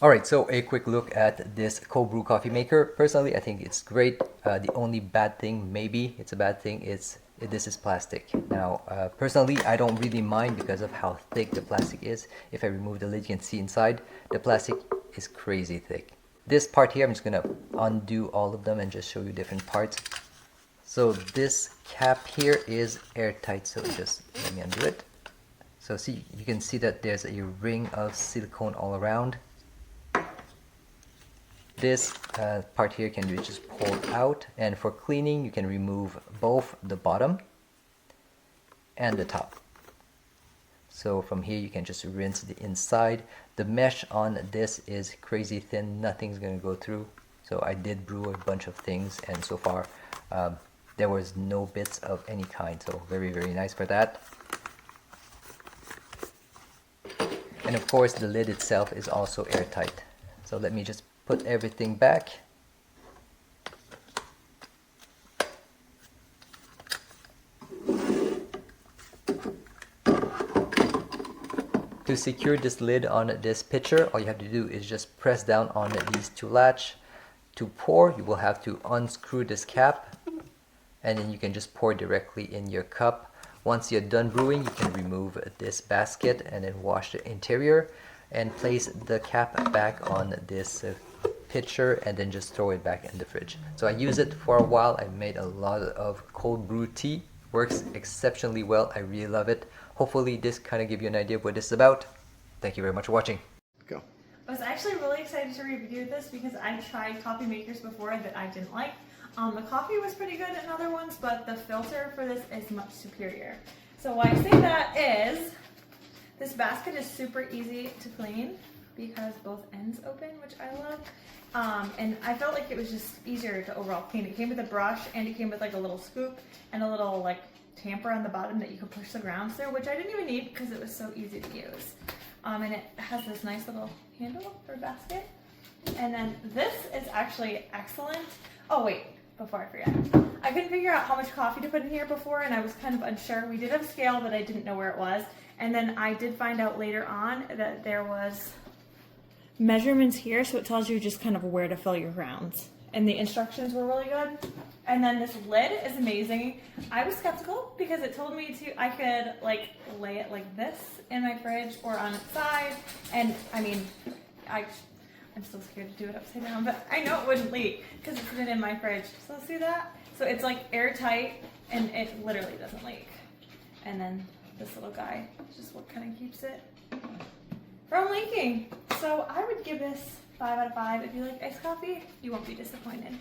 Alright, so a quick look at this cold brew coffee maker. Personally, I think it's great. The only bad thing, maybe it's a bad thing, is this is plastic. Now, personally, I don't really mind because of how thick the plastic is. If I remove the lid, you can see inside. The plastic is crazy thick. This part here, I'm just gonna undo all of them and just show you different parts. So this cap here is airtight, so just let me undo it. So see, you can see that there's a ring of silicone all around. This part here can be just pulled out, and for cleaning you can remove both the bottom and the top. So from here you can just rinse the inside. The mesh on this is crazy thin, nothing's going to go through. So I did brew a bunch of things, and so far there was no bits of any kind, so very nice for that. And of course the lid itself is also airtight. So let me just put everything back. To secure this lid on this pitcher, all you have to do is just press down on these two latch. To pour, you will have to unscrew this cap, and then you can just pour directly in your cup. Once you're done brewing, you can remove this basket and then wash the interior and place the cap back on this pitcher and then just throw it back in the fridge. So I use it for a while. I made a lot of cold brew tea. Works exceptionally well. I really love it. Hopefully this kind of gives you an idea of what this is about. Thank you very much for watching. Go. I was actually really excited to review this because I tried coffee makers before that I didn't like. The coffee was pretty good in other ones, but the filter for this is much superior. So why I say that is, this basket is super easy to clean because both ends open, which I love. And I felt like it was just easier to overall clean. It came with a brush, and it came with like a little scoop and a little like tamper on the bottom that you could push the grounds through, which I didn't even need because it was so easy to use. And it has this nice little handle for basket. And then this is actually excellent. Oh wait, before I forget. I couldn't figure out how much coffee to put in here before, and I was kind of unsure. We did have a scale, but I didn't know where it was. And then I did find out later on that there was measurements here, so it tells you just kind of where to fill your grounds. And the instructions were really good. And then this lid is amazing. I was skeptical because it told me I could like lay it like this in my fridge or on its side. And I mean, I'm still scared to do it upside down, but I know it wouldn't leak because it's been in my fridge. So see that? So it's like airtight and it literally doesn't leak. And then this little guy is just what kind of keeps it from leaking. So I would give this 5 out of 5. If you like iced coffee, you won't be disappointed.